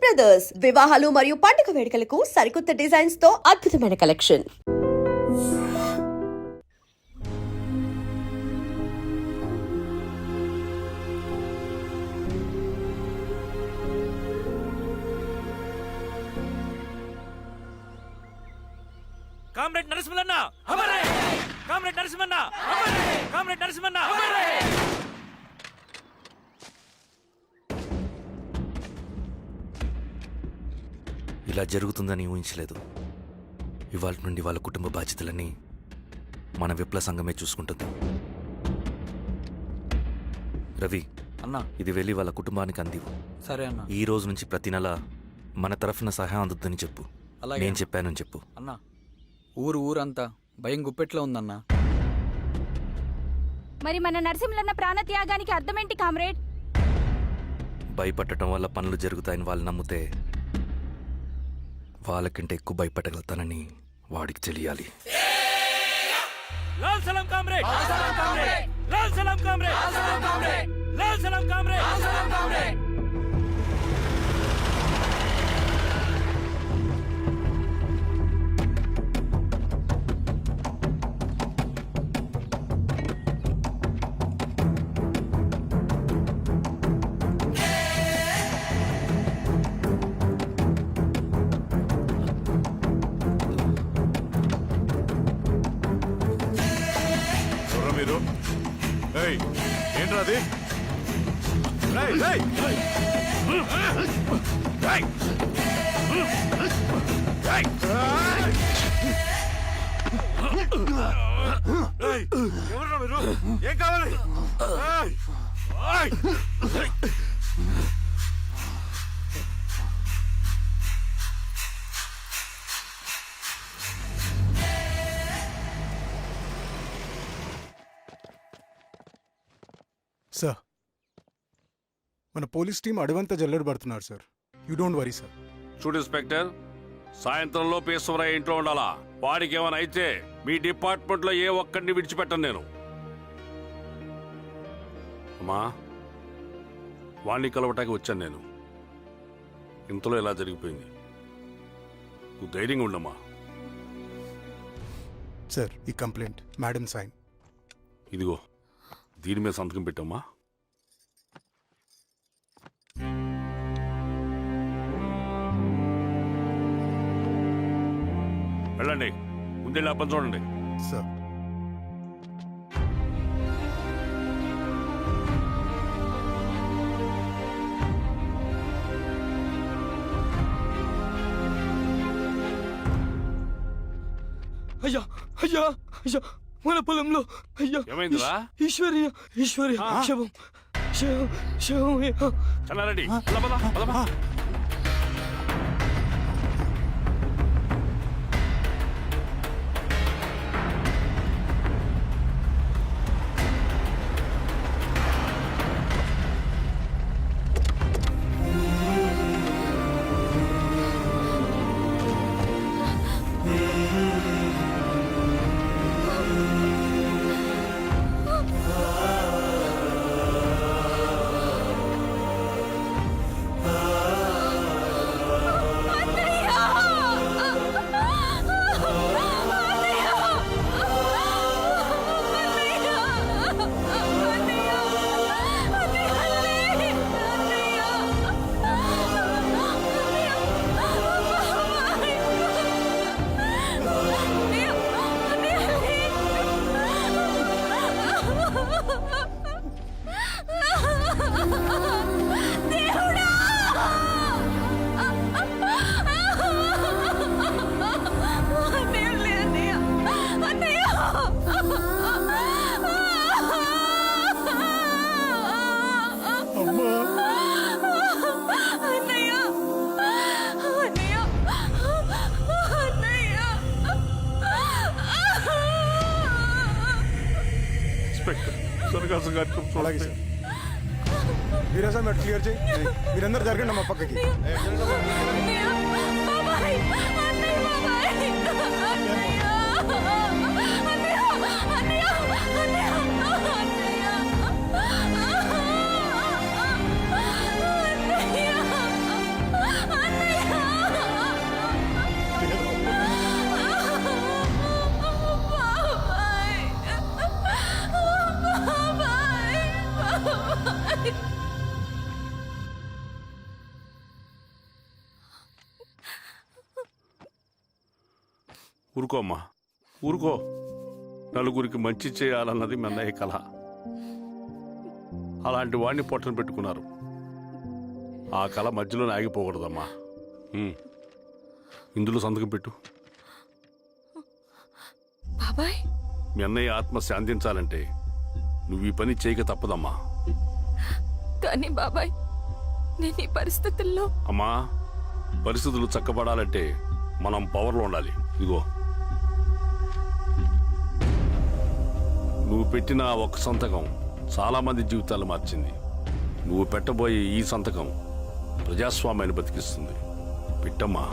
Brothers వివాహాలు మరియు పండుగ వేడుకలకు సరికొత్త డిజైన్స్ తో అద్భుతమైన కలెక్షన్. కామ్రేడ్ నరసింహన్న అమరే! కామ్రేడ్ నరసింహన్న అమరే! కామ్రేడ్ నరసింహన్న అమరే! ఇలా జరుగుతుందని ఊహించలేదు. ఇవాళ నుండి వాళ్ళ కుటుంబ బాధ్యతలన్నీ మన విప్లవ సంఘమే చూసుకుంటుంది. రవి అన్నా, ఇది వెళ్ళి వాళ్ళ కుటుంబానికి అందివు. సరే అన్న. ఈ రోజు నుంచి ప్రతి నెల మన తరఫున సహాయం అందుతుందని చెప్పు. అలాగే నేను చెప్పానని చెప్పు. అన్నా, ఊరంతా భయం గుప్పెట్లో ఉందన్నా. మరి మన నరసింహన్న ప్రాణత్యాగానికి అర్థమేంటి కామ్రేడ్? భయపడటం వల్ల పనులు జరుగుతాయని వాళ్ళు నమ్మితే వాళ్ళకంటే ఎక్కువ భయపడగలుగుతానని వాడికి తెలియాలి. లాల్ సలాం కామ్రేడ్! లాల్ సలాం కామ్రేడ్! లాల్ సలాం కామ్రేడ్! మీరు ఏంట్రా అది? ఎవరు మీరు? ఏం కావాలి? సార్, మన పోలీస్ టీం అడవంతా జల్లెడ పడుతున్నారు sir. You don't worry sir. చూడు ఇన్స్పెక్టర్, సాయంత్రంలో ఈశ్వరయ్య ఇంట్లో ఉండాలా. వాడికి ఏమైనా అయితే మీ డిపార్ట్మెంట్ లో ఏ ఒక్కడిని విడిచిపెట్టను నేను. అమ్మా, వాణ్ణి కలవటానికి వచ్చాను నేను. ఇంతలో ఇలా జరిగిపోయింది. నువ్వు ధైర్యంగా ఉండమ్మా. సార్, ఈ కంప్లైంట్ మేడం సైన్. ఇదిగో, దీని మీద సంతకం పెట్టమ్మా. వెళ్ళండి, ముందే లాభం చూడండి. సార్, అయ్యా అయ్యా అయ్యా, మన పొలంలో అయ్యా. ఏమైందిరా? ఈశ్వర్య శవం శవం శవం. చెన్నారెడ్డి, పద. అలాగే సార్. వీరా సార్, మీరు క్లియర్ చేయి. మీరందరూ జరగండి మా పక్కకి. ఊరుకోమ్మా ఊరుకో. నలుగురికి మంచి చేయాలన్నది మీ అన్నయ్య కళ. అలాంటి వాడిని పొట్టన పెట్టుకున్నారు. ఆ కళ మధ్యలోనే ఆగిపోకూడదమ్మా. ఇందులో సంతకం పెట్టు. బాబాయ్ మీ అన్నయ్య ఆత్మ శాంతించాలంటే నువ్వు ఈ పని చేయక తప్పదమ్మా. కానీ బాబాయ్ నేను ఈ పరిస్థితుల్లో అమ్మా, పరిస్థితులు చక్కబడాలంటే మనం పవర్లో ఉండాలి. ఇదిగో నువ్వు పెట్టిన ఆ ఒక్క సంతకం చాలా మంది జీవితాలు మార్చింది. నువ్వు పెట్టబోయే ఈ సంతకం ప్రజాస్వామ్యాన్ని బతికిస్తుంది. పెట్టమ్మా.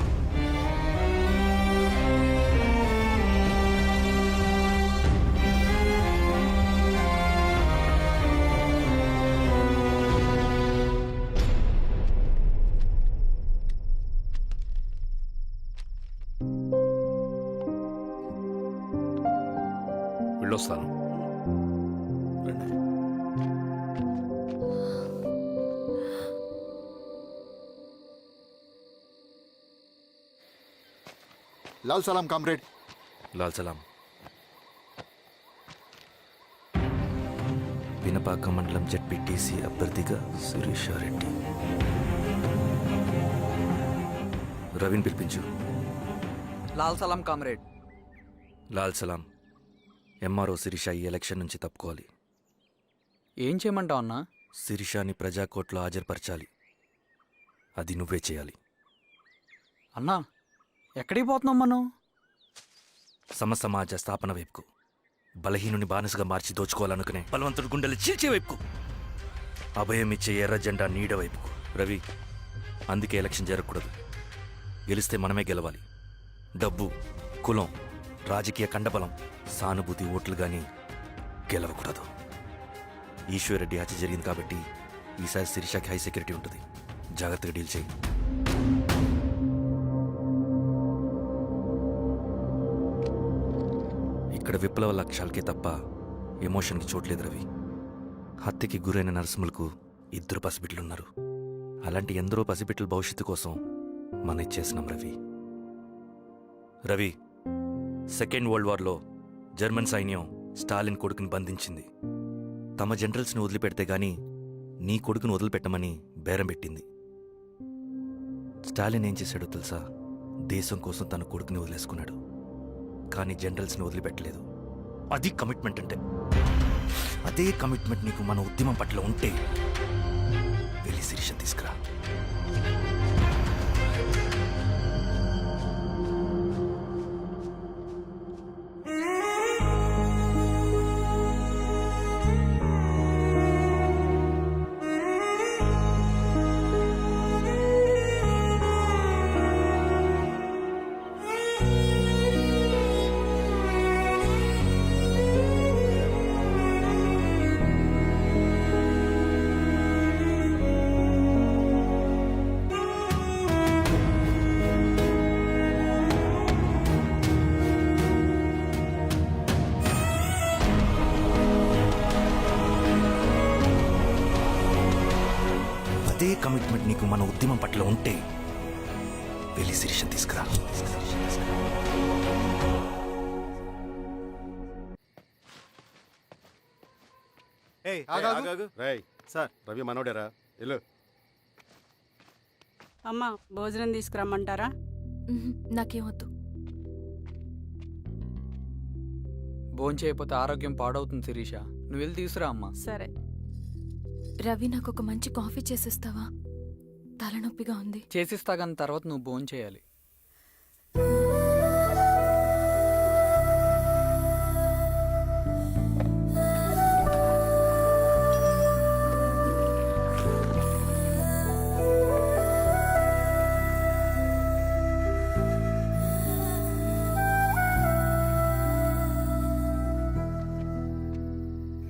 వెళ్ళొస్తాను. లాల్ సలాం కామ్రేడ్. లాల్ సలాం. పినపాక మండలం జెడ్పీటీసీ అభ్యర్థిగా శిరీషారెడ్డి. రవిని పిలిపించు. లాల్ సలాం కామ్రేడ్. లాల్ సలాం. ఎంఆర్ఓ శిరీష ఈ ఎలక్షన్ నుంచి తప్పుకోవాలి. ఏం చేయమంటావు అన్నా? శిరీషాని ప్రజాకోర్టులో హాజరుపరచాలి. అది నువ్వే చేయాలి. అన్నా ఎక్కడికి పోతున్నాం మనం? సమసమాజ స్థాపన వైపుకు. బలహీనుని బానిసగా మార్చి దోచుకోవాలనుకునే బలవంతుడు గుండెలు చీల్చే వైపుకు. అభయం ఇచ్చే ఎర్ర జెండా నీడ వైపుకు. రవి, అందుకే ఎలక్షన్ జరగకూడదు. గెలిస్తే మనమే గెలవాలి. డబ్బు, కులం, రాజకీయ కండబలం, సానుభూతి ఓట్లు గాని గెలవకూడదు. ఈశ్వర్రెడ్డి హత్య జరిగింది కాబట్టి ఈసారి శిరీషకి హై సెక్యూరిటీ ఉంటుంది. జాగ్రత్తగా డీల్ చేయి. ఇక్కడ విప్లవ లక్ష్యాలకే తప్ప ఎమోషన్కి చోట్లేదు రవి. హత్యకి గురైన నరసింహులకు 2 పసిబిడ్డలున్నారు. అలాంటి ఎందరో పసిబిడ్డల భవిష్యత్తు కోసం మనం ఇచ్చేసినాం రవి. రవి, సెకండ్ వరల్డ్ వార్లో జర్మన్ సైన్యం స్టాలిన్ కొడుకుని బంధించింది. తమ జనరల్స్ని వదిలిపెడితే గాని నీ కొడుకును వదిలిపెట్టమని బేరం పెట్టింది. స్టాలిన్ ఏం చేశాడో తెలుసా? దేశం కోసం తన కొడుకుని వదిలేసుకున్నాడు. కానీ జనరల్స్ని వదిలిపెట్టలేదు. అది కమిట్మెంట్ అంటే. అదే కమిట్మెంట్ నీకు మన ఉద్యమం పట్ల ఉంటే వెళ్ళి శిరీష తీసుకురా. అదే కమిట్మెంట్ నీకు మన ఉద్యమం పట్ల ఉంటే వెళ్ళి శిరీష తీసుకురా. సార్, రవి మనోడేరా? వెళ్ళు. అమ్మా భోజనం తీసుకురమ్మంటారా? నాకేమొద్దు. భోంచేయకపోతే ఆరోగ్యం పాడవుతుంది శిరీష. నువ్వు వెళ్ళి తీసురా అమ్మా. సరే. రవి నాకు ఒక మంచి కాఫీ చేసిస్తావా? తలనొప్పిగా ఉంది. చేసిస్తా కానీ తర్వాత నువ్వు భోంచేయాలి.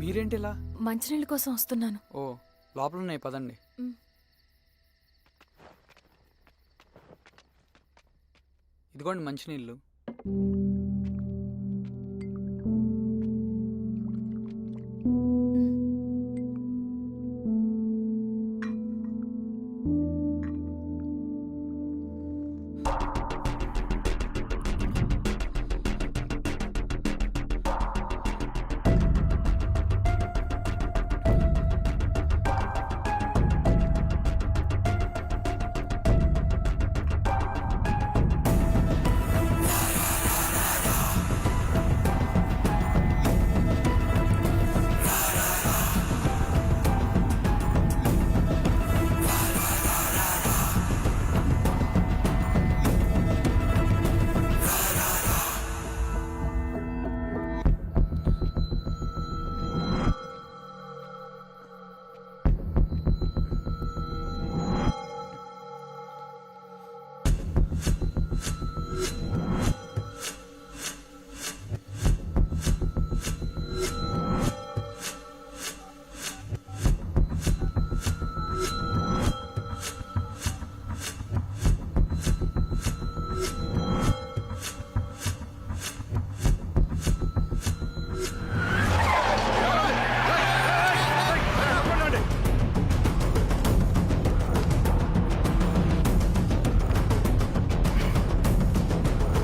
మీరేంటిలా? మంచినీళ్ళ కోసం వస్తున్నాను. ఓ, లోపల ఉన్నాయి పదండి. ఇదిగోండి మంచినీళ్ళు.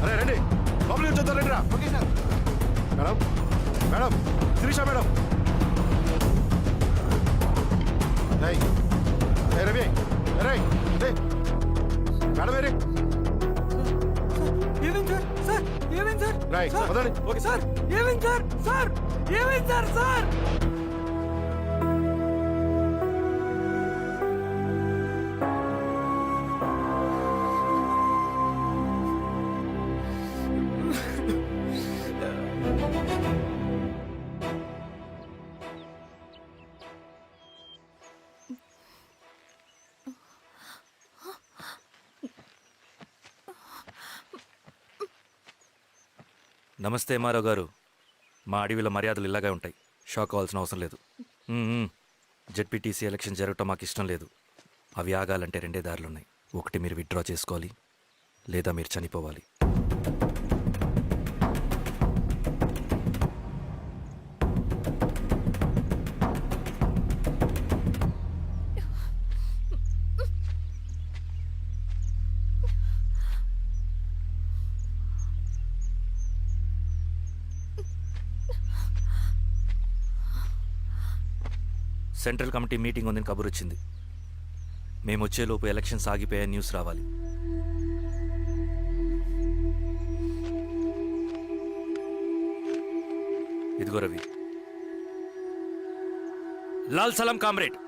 అరే రండి లోపలికి వచ్చేద్దాం రండి రా. Madam madam Sirisha madam. ఏయ్, ఏయ్ రవి, ఏయ్, ఏయ్, మేడం ఏరి. ఏమైంది సార్? సార్ ఏమైంది సార్? రాయ్, సార్, వదలండి. ఓకే. సార్ ఏమైంది సార్? సార్ ఏమైంది సార్? సార్ నమస్తే ఎంఆర్ఓ గారు. మా అడవిలో మర్యాదలు ఇలాగే ఉంటాయి. షాక్ అవ్వాల్సిన అవసరం లేదు. జెడ్పీటీసీ ఎలక్షన్ జరగటం మాకు ఇష్టం లేదు. అవి ఆగాలంటే రెండే దారులున్నాయి. ఒకటి మీరు విత్డ్రా చేసుకోవాలి, లేదా మీరు చనిపోవాలి. సెంట్రల్ కమిటీ మీటింగ్ ఉందని కబురు వచ్చింది. మేము వచ్చేలోపు ఎలక్షన్స్ ఆగిపోయే న్యూస్ రావాలి. ఇదిగో రవి. లాల్ సలాం కామ్రేడ్.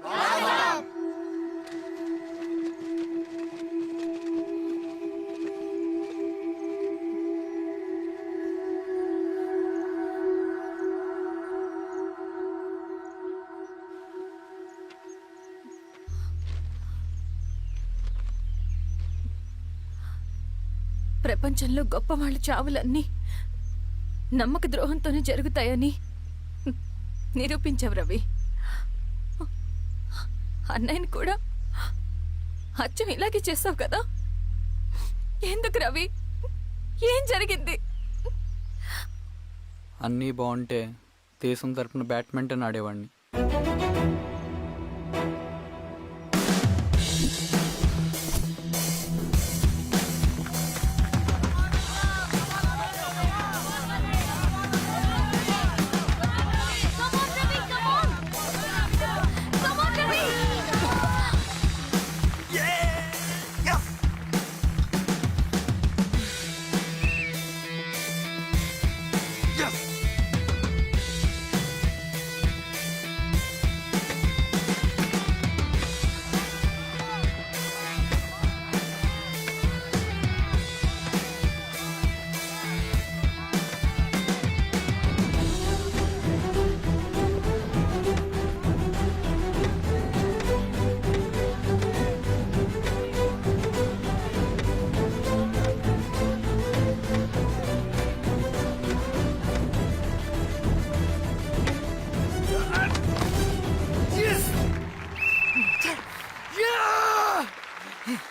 ప్రపంచంలో గొప్ప వాళ్ళ చావులన్నీ నమ్మక ద్రోహంతోనే జరుగుతాయని నిరూపించావు రవి. అన్నయ్యని కూడా అచ్చం ఇలాగే చేస్తావు కదా? ఎందుకు రవి? ఏం జరిగింది? అన్నీ బాగుంటే దేశం తరపున బ్యాడ్మింటన్ ఆడేవాడిని.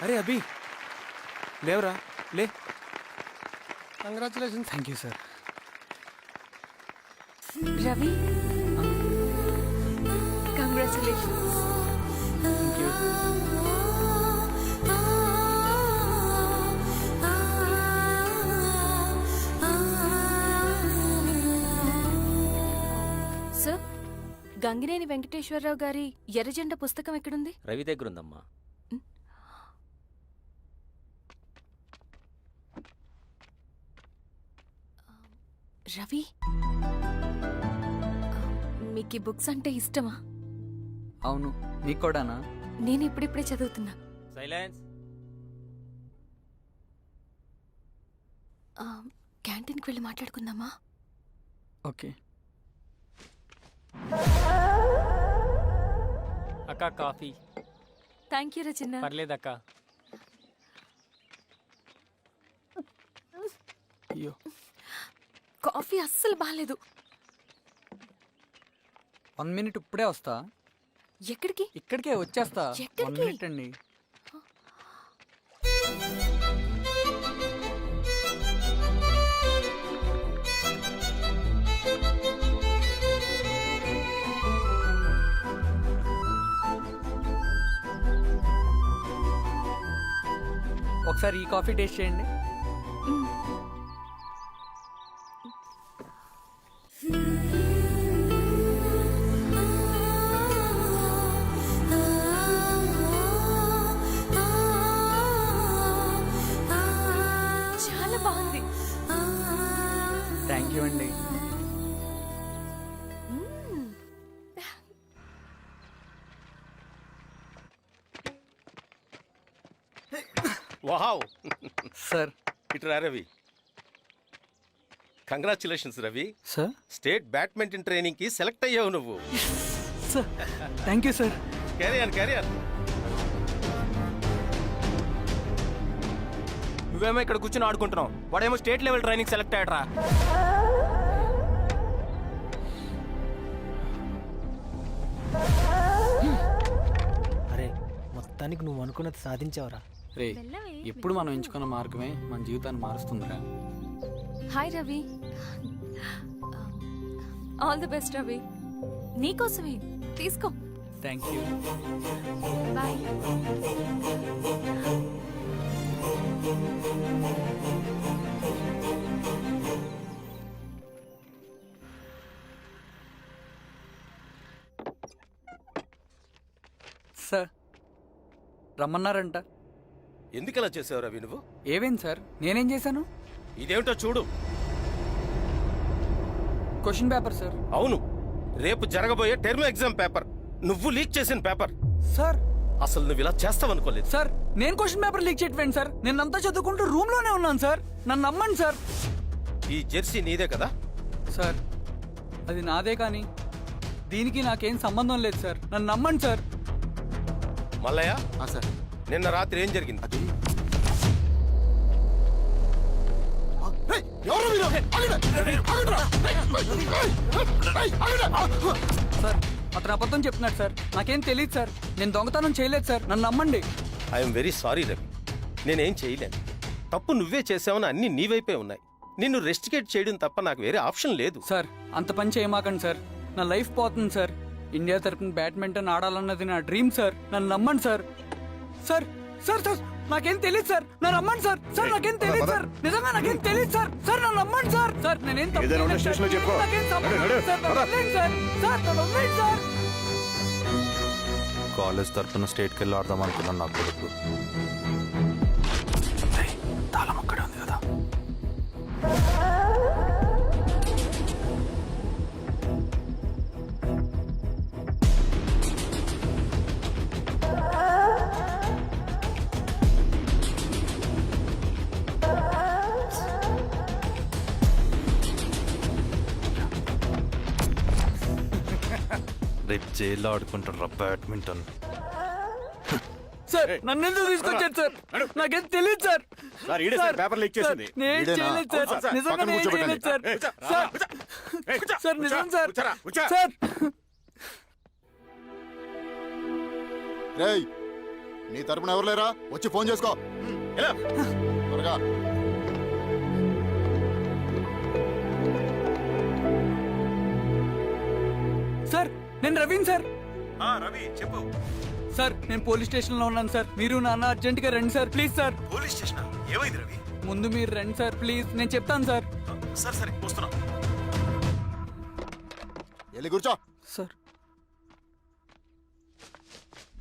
అరే అభి లేవరా, లే. Congratulations. Thank you sir. Ravi, congratulations. Thank you. Sir, Gangineni Venkateswararao గారి ఎర్రజెండా పుస్తకం ఎక్కడుంది? రవి దగ్గర ఉందమ్మా. రవి, మీకు ఈ బుక్స్ అంటే ఇష్టమా? అవును, మీకు కూడానా? నేను ఇప్పుడిప్పుడే చదువుతున్నా. సైలెన్స్. క్యాంటీన్కి వెళ్ళి మాట్లాడుకుందామా? ఓకే. అక్క కాఫీ. థ్యాంక్ యూ రచన. పర్లేదక్క. అయ్యో కాఫీ అస్సలు బాగాలేదు. 1 మినిట్ ఇప్పుడే వస్తా. ఎక్కడికి? ఇక్కడికే వచ్చేస్తా. ఎక్కడికి? 1 మినిట్ అండి. ఒకసారి ఈ కాఫీ టేస్ట్ చేయండి. చాలా బాగుంది. థ్యాంక్ యూ అండి. Wow sir. ఇటురా Ravi. Congratulations Ravi, sir. State badminton training కి సెలెక్ట్ అయ్యావు నువ్వు. Sir thank you sir. Career నువ్వేమో ఇక్కడ కూర్చొని ఆడుకుంటున్నావు, వాడేమో స్టేట్ లెవెల్ ట్రైనింగ్ సెలెక్ట్ అయ్యాడ్రా. అరే మొత్తానికి నువ్వు అనుకున్నది సాధించావురా. రే, ఎప్పుడు మనం ఎంచుకున్న మార్గమే మన జీవితాన్ని మారుస్తుందిరా. Hi Ravi. All the best Ravi. నీకోసమే తీసుకో. Thank you. బాయ్. సార్ రమ్మన్నారంట. ఎందుకలా చేసావు రవి నువ్వు? ఏవేం సార్, నేనేం చేశాను? ఇదేమిటో చూడు. Question paper sir. అవును, రేపు జరగబోయే టర్మ్ ఎగ్జామ్ పేపర్ నువ్వు లీక్ చేసిన పేపర్. సార్ అసలు నువ్వు ఇలా చేస్తావనుకోలేదు. సార్ నేను క్వశ్చన్ పేపర్ లీక్ చేయట్లేండి సార్. నేను అంతా చదువుకుంటూ రూమ్ లోనే ఉన్నాను సార్. నన్ను నమ్మండి సార్. ఈ జెర్సీ నీదే కదా? సార్ అది నాదే, కానీ దీనికి నాకేం సంబంధం లేదు సార్. నన్ను నమ్మండి సార్. మల్లయ్య, సార్ నిన్న రాత్రి ఏం జరిగింది? అది ఎవరు మీరు? సార్ అతను అబద్ధం చెప్తున్నాడు సార్. నాకేం తెలియదు సార్. నేను దొంగతనం చేయలేదు సార్. నన్ను నమ్మండి. ఐఎమ్ వెరీ సారీ రవి, నేనేం చేయలేను. తప్పు నువ్వే చేసావని అన్ని నీ వైపే ఉన్నాయి. నిన్ను రెస్టికేట్ చేయడం తప్ప నాకు వేరే ఆప్షన్ లేదు. సార్ అంత పని చేయమాకండి సార్. నా లైఫ్ పోతుంది సార్. ఇండియా తరపున బ్యాడ్మింటన్ ఆడాలన్నది నా డ్రీమ్ సార్. నన్ను నమ్మండి సార్. సార్ సార్ సార్ నాకేం తెలియదు సార్. నన్ను నమ్మండి సార్. సార్ నాకేం తెలియదు సార్. నిజంగా నాకేం తెలియదు సార్. సార్ నన్ను నమ్మండి సార్. సార్ నేనేం తప్పు ఏదైనా ఉంటే చేయలేదు స్టేషన్లో సార్. చెప్పుకో. నాకేం సంబంధం నడు, లేదు సార్. నన్ను పద. వదిలేయండి సార్. సార్ నన్ను వదిలేయండి సార్. కాలేజ్ తరపున స్టేట్కి వెళ్ళి ఆడదాం అనుకున్నాను నా కొడుకు. తాళం అక్కడే ఉంది కదా. రేపు జైల్లో ఆడుకుంటారా బ్యాడ్మింటన్? సార్ నన్ను ఎందుకు తీసుకొచ్చారు సార్? నాకేం తెలియదు సార్. సార్ ఈడే సార్ పేపర్ లీక్ చేసింది. నేను ఈడేనా? చేయలేదు సార్. అవును సార్. నిజంగా పక్కన నేను కూర్చోబెట్టండి. చేయలేదు సార్. సార్ సార్ నిజం సార్. సార్ రేయ్, నీ తరపున ఎవరు లేరా? వచ్చి ఫోన్ చేసుకో త్వరగా. సార్ నేను రవీన్ సార్. రవి చెప్పు. సార్ నేను పోలీస్ స్టేషన్ లో ఉన్నాను సార్. మీరు నాన్న అర్జెంట్ గా రండి sir. Please sir. Police station ఏమైంది రవి? ముందు మీరు రండి సార్ ప్లీజ్. నేను చెప్తాను సార్. సరే సరే వస్తున్నా. వెళ్ళి కూర్చో. సార్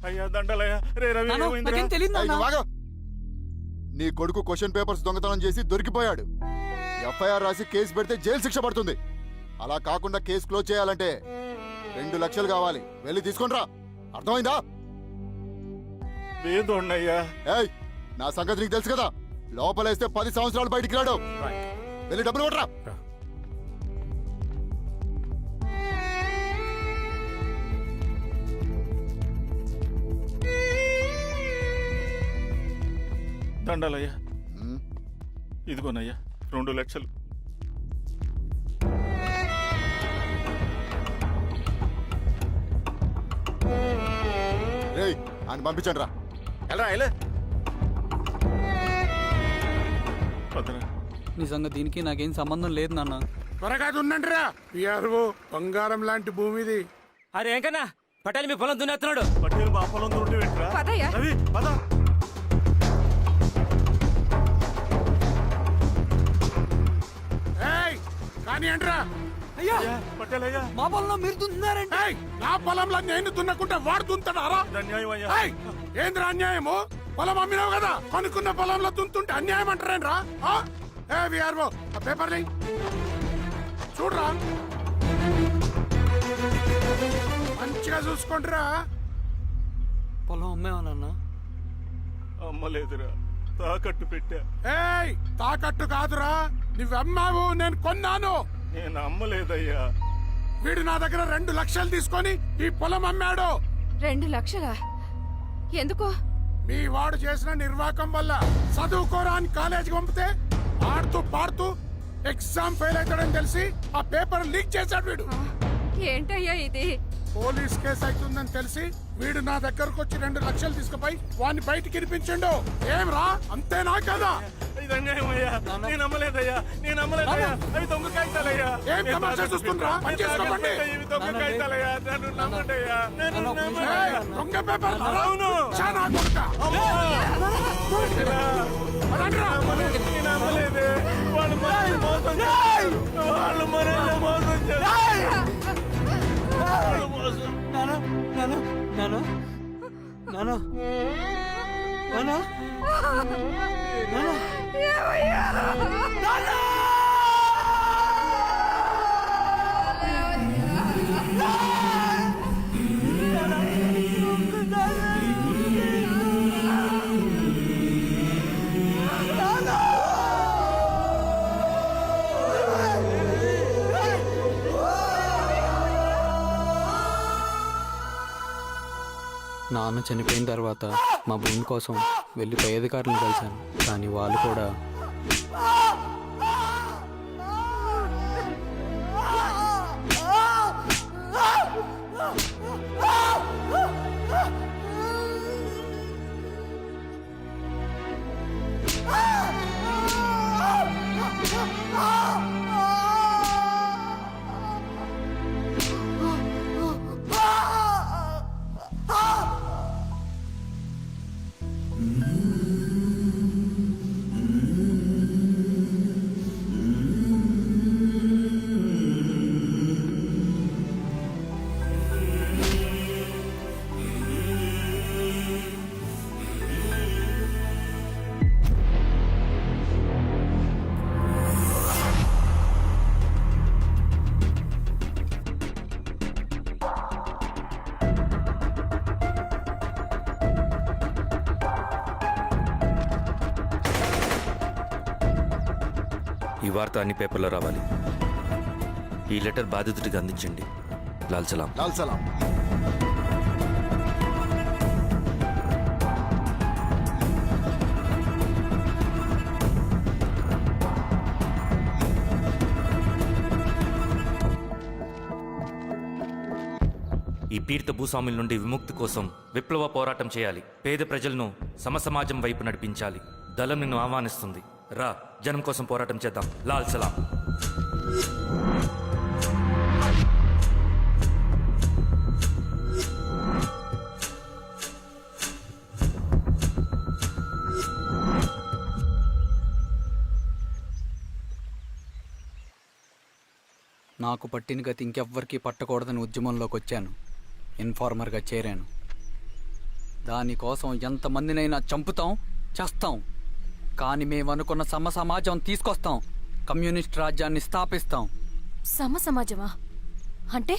అయ్యా దండలయ్యా. రే రవి నాన్న, ఏమైందిరా? నాకేం తెలియదు ఏయ్, నాన్న. నువ్వు ఆగు. నీ కొడుకు క్వశ్చన్ పేపర్స్ దొంగతనం చేసి దొరికిపోయాడు. ఎఫ్ఐఆర్ రాసి కేసు పెడితే జైలు శిక్ష పడుతుంది. అలా కాకుండా కేసు క్లోజ్ చేయాలంటే 2 లక్షలు కావాలి. వెళ్ళి తీసుకొని రా. అర్థమైందా? లేదోండయ్యా. ఏయ్, నా సంగతి నీకు తెలుసు కదా. లోపలేస్తే 10 సంవత్సరాలు బయటికి రాడు. వెళ్ళి డబ్బులు కొట్టరా. దండలయ్యా. ఉమ్, ఇదిగోనయ్యా 2 లక్షలు. రేయ్ అని పంపించండి రా. వెళ్ళరా వెళ్ళే. వదరా. నిజంగా దీనికి నాకేం సంబంధం లేదు నాన్న. త్వరగా ఉండండి రా. పిఆర్ఓ బంగారం లాంటి భూమిది. అరే ఏంకన్నా పటేల్ మీ పొలం దున్నేస్తున్నాడు. పటేల్ మా పొలం దొరికి పెట్టరా. రవి పద. ఏయ్ కానీ ఏంట్రా? అయ్యా పటేల్ అయ్యా. మా పొలంలో మీరు దున్నుతున్నారండి. ఏయ్ నా పొలంలో నేను దున్నకుంటే వాడు దున్నుతాడారా? ఇది అన్యాయం అయ్యా. ఏయ్ ఏంద్రా అన్యాయము? పొలం అమ్మినావు కదా, కొనుక్కున్న పొలంలో దున్నుతుంటే అన్యాయం అంటారేంట్రా? ఏ విఆర్ఓ ఆ పేపర్ని చూడరా, మంచిగా చూసుకుంటారా. పొలం అమ్మేవా నాన్న? అమ్మలేదురా, తాకట్టు పెట్టా. ఏయ్ తాకట్టు కాదురా, నువ్వు అమ్మావు, నేను కొన్నాను. నేను అమ్మలేదయ్యా. వీడు నా దగ్గర 2 లక్షలు తీసుకొని ఈ పొలం అమ్మాడు. 2 లక్షలా? ఎందుకు? మీ వాడు చేసిన నిర్వాకం వల్ల చదువుకోరా అని కాలేజీకి పంపితే ఆడుతూ పాడుతూ ఎగ్జామ్ ఫెయిల్ అవుతాడని తెలిసి ఆ పేపర్ లీక్ చేశాడు వీడు. ఏంటయ్యా ఇది? పోలీస్ కేసు అవుతుందని తెలిసి వీడు నా దగ్గరకు వచ్చి 2 లక్షలు తీసుకుపోయి వాడిని బయటికి ఇరిపించిండు. ఏం రా, అంతేనా కదా? ఇది అన్యాయం అయ్యా. నేను అమ్మలేదయ్యా. నేను అమ్మలేదయ్యా. అవి దొంగ కాగితాలయ్యా. ఏం తమాషా చూస్తుండ్రా? పని చేసుకోమండి. ఇవి దొంగ కాగితాలయ్యా. నన్ను నమ్మండయ్యా. నన్ను నమ్మండి. ఏయ్, దొంగ పేపర్ అవును. చాలా కొడుక. నేను అమ్మలేదే. వాళ్ళు మనల్ని మోసం చేశారు. వాళ్ళు మనల్ని మోసం చేశారు. వాళ్ళు మోసం. నాన్న నాన్న నాన్న నాన్న నాన్న నాన్న చనిపోయిన తర్వాత మా భూమి కోసం వెళ్ళి పై అధికారులను కలిశాను, కానీ వాళ్ళు కూడా ఈ వార్త అన్ని పేపర్లో రావాలి. ఈ లెటర్ బాధితుడికి అందించండి. లాల్ సలాం. లాల్ సలాం. ఈ పీడిత భూస్వాముల నుండి విముక్తి కోసం విప్లవ పోరాటం చేయాలి. పేద ప్రజలను సమసమాజం వైపు నడిపించాలి. దళం నిన్ను ఆహ్వానిస్తుంది. రా, జనం కోసం పోరాటం చేద్దాం. లాల్ సలాం. నాకు పట్టిన గతి ఇంకెవ్వరికీ పట్టకూడదని ఉద్యమంలోకి వచ్చాను. ఇన్ఫార్మర్గా చేరాను. దానికోసం ఎంతమందినైనా చంపుతాం, చేస్తాం. కానీ మేమనుకున్న సమాజం తీసుకొస్తాం. కమ్యూనిస్ట్ రాజ్యాన్ని స్థాపిస్తాం. సమాజమా అంటే?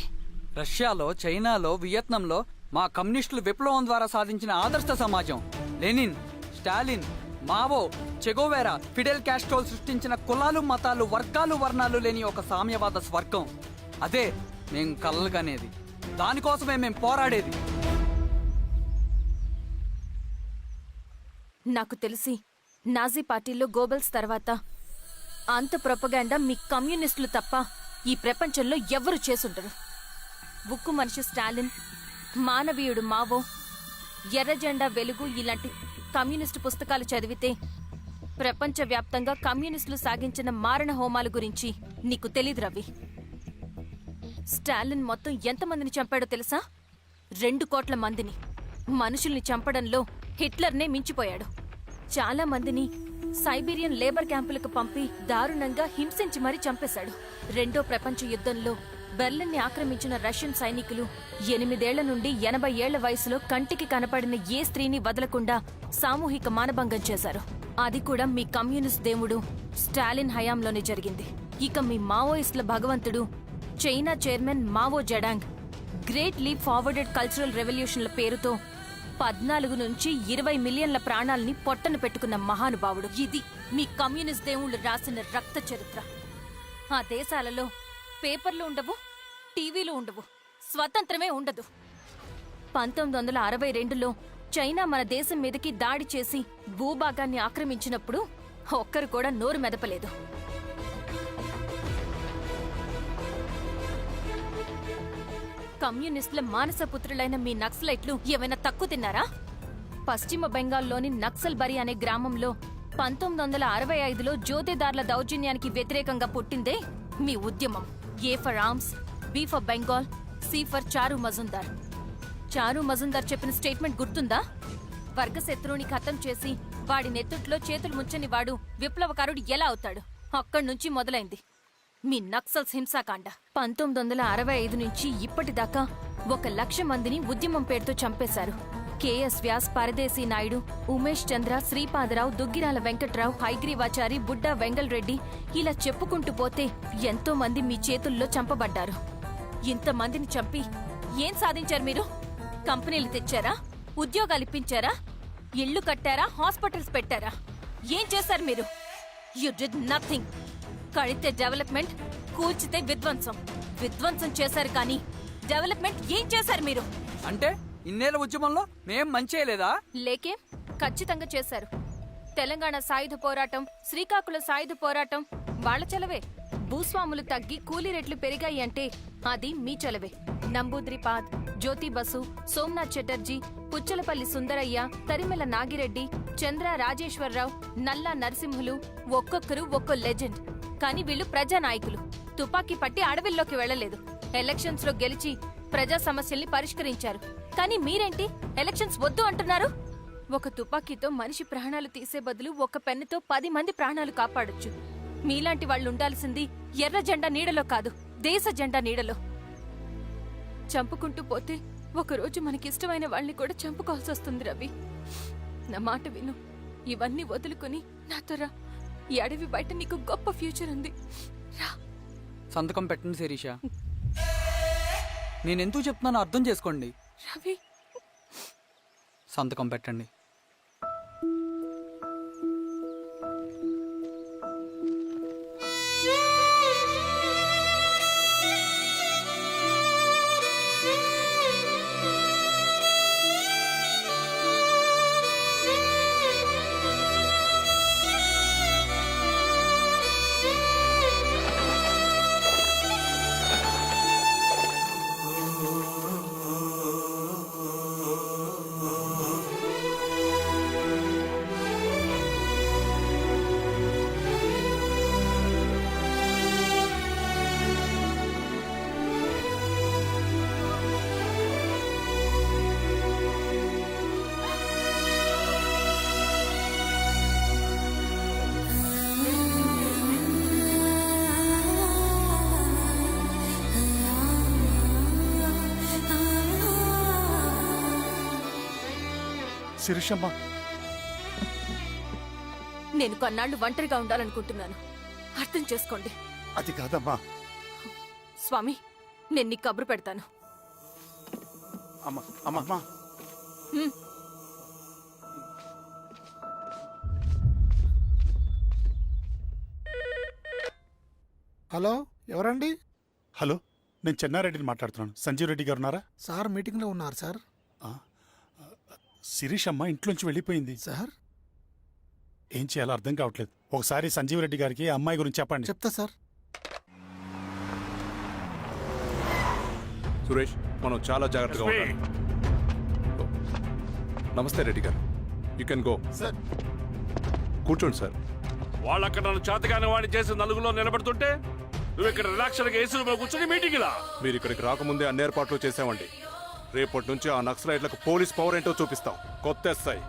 రష్యాలో, చైనాలో, వియత్నంలో మా కమ్యూనిస్టులు విప్లవం ద్వారా సాధించిన ఆదర్శ సమాజం. Lenin, Stalin, Mao, Che Guevara, Fidel కాస్ట్రోల్ సృష్టించిన కులాలు, మతాలు, వర్గాలు, వర్ణాలు లేని ఒక సామ్యవాద స్వర్గం. అదే మేం కలలుగనేది. దానికోసమే మేం పోరాడేది. నాకు తెలిసి నాజీ పార్టీలో గోబెల్స్ తర్వాత అంత ప్రొపగాండా మీ కమ్యూనిస్టులు తప్ప ఈ ప్రపంచంలో ఎవ్వరూ చేసుండరు. ఉక్కు మనిషి స్టాలిన్, మానవీయుడు మావో, ఎర్ర జెండా వెలుగు ఇలాంటి కమ్యూనిస్టు పుస్తకాలు చదివితే ప్రపంచవ్యాప్తంగా కమ్యూనిస్టులు సాగించిన మారణ హోమాల గురించి నీకు తెలీదు రవి. స్టాలిన్ మొత్తం ఎంతమందిని చంపాడో తెలుసా? 2 కోట్ల మందిని. మనుషుల్ని చంపడంలో హిట్లర్నే మించిపోయాడు. చాలా మందిని సైబీరియన్ లేబర్ క్యాంపులకు పంపి దారుణంగా హింసించి మరీ చంపేశాడు. 2వ ప్రపంచ యుద్ధంలో బెర్లిన్ని ఆక్రమించిన రష్యన్ సైనికులు 8 ఏళ్ల నుండి 80 ఏళ్ల వయసులో కంటికి కనపడిన ఏ స్త్రీని వదలకుండా సామూహిక మానభంగం చేశారు. అది కూడా మీ కమ్యూనిస్ట్ దేవుడు స్టాలిన్ హయాంలోనే జరిగింది. ఇక మీ మావోయిస్టుల భగవంతుడు China chairman Mao Zedong great leap forwarded cultural రెవల్యూషన్ల పేరుతో 14 నుంచి 20 మిలియన్ల ప్రాణాల్ని పొట్టన పెట్టుకున్న మహానుభావుడు. ఇది మీ కమ్యూనిస్ట్ దేవుళ్ళు రాసిన రక్త చరిత్ర. ఆ దేశాలలో పేపర్లు ఉండవు, టీవీలు ఉండవు, స్వతంత్రమే ఉండదు. 1962లో చైనా మన దేశం మీదకి దాడి చేసి భూభాగాన్ని ఆక్రమించినప్పుడు ఒక్కరు కూడా నోరు మెదపలేదు. కమ్యూనిస్టుల మానసపుత్రులైన మీ నక్సలైట్లు ఏమైనా తక్కువ తిన్నారా? పశ్చిమ బెంగాల్లోని నక్సల్బరి అనే గ్రామంలో 1965లో జోతేదార్ల దౌర్జన్యానికి వ్యతిరేకంగా పుట్టిందే మీ ఉద్యమం. A for arms, B for Bengal, C for Charu Majumdar. చారు మజుందార్ చెప్పిన స్టేట్మెంట్ గుర్తుందా? వర్గశత్రువుని ఖతం చేసి వాడి నెత్తుట్లో చేతులు ముంచని వాడు విప్లవకారుడు ఎలా అవుతాడు? అక్కడి నుంచి మొదలైంది మీ నక్సల్స్ హింసాకాండ. 1965 నుంచి ఇప్పటిదాకా 1,00,000 మందిని ఉద్యమం పేరుతో చంపేశారు. కేఎస్ వ్యాస్, పరదేశీ నాయుడు, ఉమేష్ చంద్ర, శ్రీపాదరావు, దుగ్గిరాల వెంకట్రావు, హైగ్రీవాచారి, బుడ్డా వెంగల్ రెడ్డి ఇలా చెప్పుకుంటూ పోతే ఎంతో మంది మీ చేతుల్లో చంపబడ్డారు. ఇంతమందిని చంపి ఏం సాధించారు మీరు? కంపెనీలు తెచ్చారా? ఉద్యోగాలు ఇప్పించారా? ఇళ్లు కట్టారా? హాస్పిటల్స్ పెట్టారా? ఏం చేశారు మీరు? You did nothing. కడితే డెవలప్మెంట్, కూల్చితే విధ్వంసం. విధ్వంసం చేశారు కానీ డెవలప్మెంట్ ఏం చేశారు మీరు? అంటే ఇన్నేళ్ల ఉద్యమంలో మేం మంచి చేయలేదా? లేకేం, ఖచ్చితంగా చేశారు. తెలంగాణ సాయుధ పోరాటం, శ్రీకాకుళం సాయుధ పోరాటం వాళ్ళ చలవే. భూస్వాములు తగ్గి కూలీ రేట్లు పెరిగాయి అంటే అది మీ చలవే. నంబూద్రిపాద్, జ్యోతి బసు, సోమనాథ్ చటర్జీ, పుచ్చలపల్లి సుందరయ్య, తరిమెల నాగిరెడ్డి, చంద్ర రాజేశ్వరరావు, నల్లా నరసింహులు ఒక్కొక్కరు ఒక్కో లెజెండ్. కానీ వీళ్ళు ప్రజానాయకులు. తుపాకీ పట్టి అడవిల్లోకి వెళ్లలేదు. ఎలక్షన్స్ లో గెలిచి ప్రజా సమస్యల్ని పరిష్కరించారు. కానీ మీరేంటి ఎలక్షన్స్ వద్దు అంటున్నారు? ఒక తుపాకీతో మనిషి ప్రాణాలు తీసే బదులు ఒక పెన్నుతో 10 మంది ప్రాణాలు కాపాడొచ్చు. మీలాంటి వాళ్ళు ఉండాల్సింది ఎర్ర జెండా నీడలో కాదు, దేశ జెండా నీడలో. చంపుకుంటూ పోతే ఒకరోజు మనకిష్టమైన వాళ్ళని కూడా చంపుకోవాల్సి వస్తుంది రవి. నా మాట విను. ఇవన్నీ వదులుకుని నాతో రా. ఈ అడవి బయట నీకు గొప్ప ఫ్యూచర్ ఉంది. రా. సంతకం పెట్టండి శిరీష. నేనెందుకు చెప్తున్నానో అర్థం చేసుకోండి. రవి, సంతకం పెట్టండి. శిరీషమ్మ, నేను కొన్నాళ్లు ఒంటరిగా ఉండాలనుకుంటున్నాను. అర్థం చేసుకోండి. అది కాదమ్మా. స్వామి, నేను నీ కబురు పెడతాను. అమ్మా అమ్మా, హలో, ఎవరండి? హలో, నేను చెన్నారెడ్డిని మాట్లాడుతున్నాను. సంజీవ్ రెడ్డి గారు ఉన్నారా? సార్ మీటింగ్లో ఉన్నారు సార్. శిరీష్ అమ్మ ఇంట్లోంచి వెళ్ళిపోయింది సార్ ఏం చేయాలో అర్థం కావట్లేదు. ఒకసారి సంజీవ్ రెడ్డి గారికి ఆ అమ్మాయి గురించి చెప్పండి. చెప్తా సార్. సురేష్, మనం చాలా జాగ్రత్తగా ఉండాలి. నమస్తే రెడ్డి గారు, యూ కెన్ గో. సార్ కూర్చోండి సార్. వాళ్ళు అక్కడ నన్ను చేతగాని వాడిని చేసి నలుగులో నిలబడుతుంటే నువ్వు ఇక్కడ రిలాక్స్గా ఏసీ రూమ్లో కూర్చొని మీటింగ్ ఇలా. మీరు ఇక్కడికి రాకముందే అన్ని ఏర్పాట్లు చేసామండి. రేపటి నుంచి ఆ నక్సలైట్లకు పోలీస్ పవర్ ఏంటో చూపిస్తాం. కొత్త ఎస్ఐ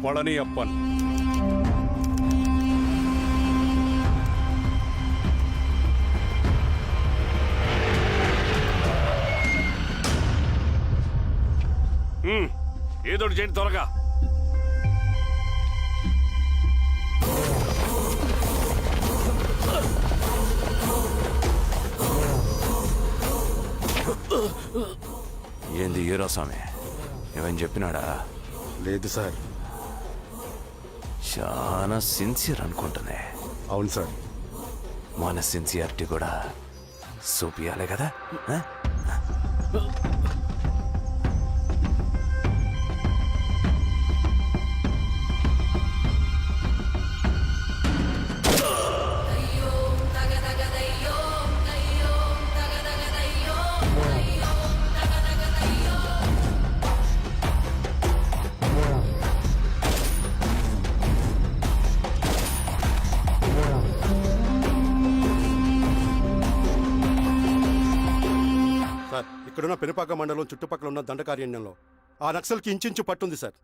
పళని అప్పన్. ఏదోటి చేయండి త్వరగా. ఏంది హీరో స్వామి ఏమని చెప్పినాడా? లేదు సార్. చాలా సిన్సియర్ అనుకుంటున్నాయి. అవును సార్. మన సిన్సియారిటీ కూడా చూపియాలి కదా. ఆ? సార్, ఇక్కడున్న పెనుపాక మండలం చుట్టుపక్కల ఉన్న దండకారణ్యంలో ఆ నక్సల్కి ఇంచుంచు పట్టుంది సార్.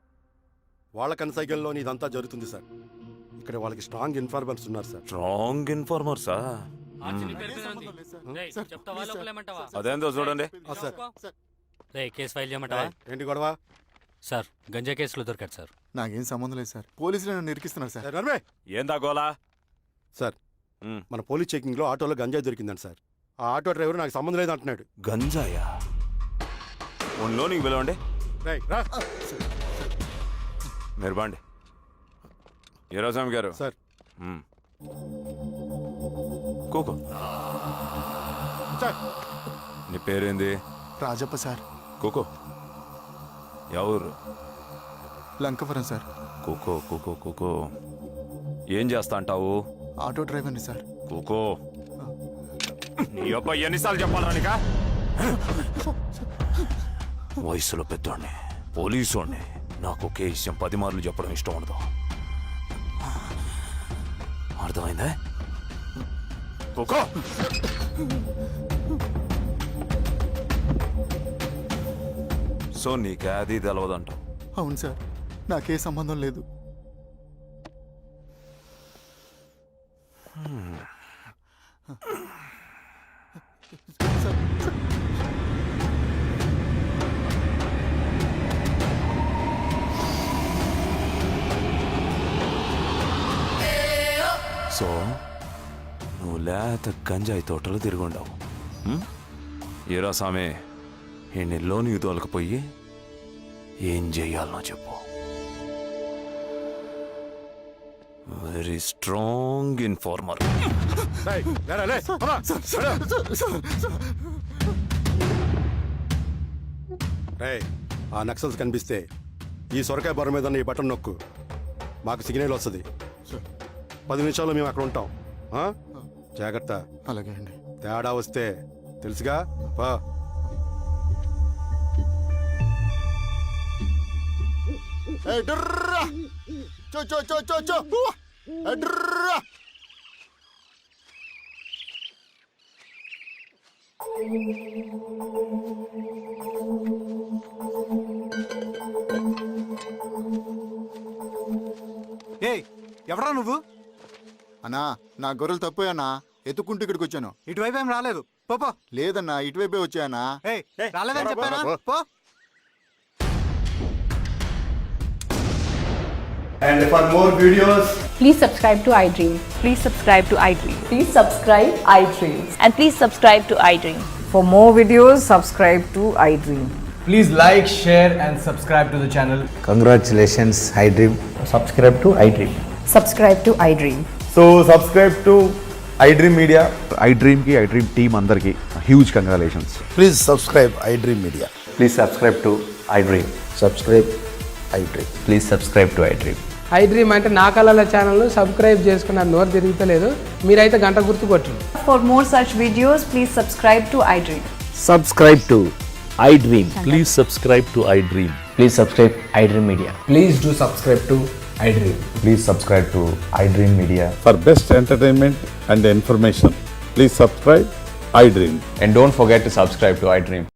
వాళ్ళ కనసైగల్లోని ఇదంతా జరుగుతుంది సార్. ఇక్కడ వాళ్ళకి స్ట్రాంగ్ ఇన్ఫార్మర్స్ ఉన్నారు సార్. స్ట్రాంగ్ ఇన్ఫార్మర్సా? అదేందో చూడండి. కేసు ఫైల్ చేయమంటావా? ఏంటి గొడవ? సార్ గంజా కేసులో దొరికాడు సార్. నాకేం సంబంధం లేదు సార్. పోలీసులు నన్ను ఇరికిస్తున్నారు సార్. నర్మే ఏందా గోలా? సార్, మన పోలీస్ చెకింగ్లో ఆటోలో గంజాయి దొరికిందండి సార్. ఆ ఆటో డ్రైవర్ నాకు సంబంధం లేదు అంటున్నాడు. గంజాయా? ఒంట్లో నీకు పిలవండి. మీరు బాండి. ఈరోజామి గారు సార్. కూకో. సార్, నీ పేరేంది? రాజప్ప సార్. కూకో. ఎవరు? లంకపురం సార్. కూకో కూకో కూకో. ఏం చేస్తా అంటావు? ఆటో డ్రైవర్ని సార్. కూకో. నీ అబ్బాయి ఎన్నిసార్లు చెప్పాలరా నీకా? వయసులో పెద్దోడిని, పోలీసోడిని, నాకు ఒకే విషయం 10 మార్లు చెప్పడం ఇష్టం ఉండదు. అర్థమైందా? కూకో. సో నీకే అది తెలవదంటావు? అవును సార్, నాకే సంబంధం లేదు. సో నువ్వు లేత గంజాయి తోటలు తిరుగుండవు. ఏరా సామే, ఈ నెలలో నీకు తోలకపోయి ఏం చెయ్యాలనో చెప్పు. Very strong informer. ఆ నక్సల్స్ కనిపిస్తే ఈ సొరకాయ బొర మీద ఈ బటన్ నొక్కు, మాకు సిగ్నల్ వస్తుంది. 10 నిమిషాల్లో మేము అక్కడ ఉంటాం. జాగ్రత్త. అలాగే అండి. తేడా వస్తే తెలుసుగా. ఎవరా నువ్వు? అన్నా, నా గొర్రెలు తప్పోయన్నా, ఎత్తుకుంటూ ఇక్కడికి వచ్చాను. ఇటువైపు ఏం రాలేదు. పో. లేదన్నా, ఇటువైపే వచ్చాయన్నా. రాలేదని చెప్పానా? పో. And for more videos, Please subscribe to iDream. Please subscribe to iDream. Please subscribe iDream. And please subscribe to iDream. For more videos, subscribe to iDream. Please like, share and subscribe to the channel. Congratulations, iDream. Subscribe to iDream. Subscribe to iDream. So subscribe to iDream Media. iDream ki iDream team andarki huge congratulations. Please subscribe iDream Media. Please subscribe to iDream. Subscribe iDream. Please subscribe to iDream. I dream అంటే నా కళల ఛానల్ను subscribe చేసుకున్న నోరు తిరుగుతలేదు, మీరైతే గంట గుర్తు కొట్టండి. For more such videos, please subscribe to iDream. Subscribe to iDream. Please subscribe to iDream. Please subscribe iDream media. Please do subscribe to iDream. Please subscribe to iDream Media. For best entertainment and information please subscribe iDream. And don't forget to subscribe to iDream.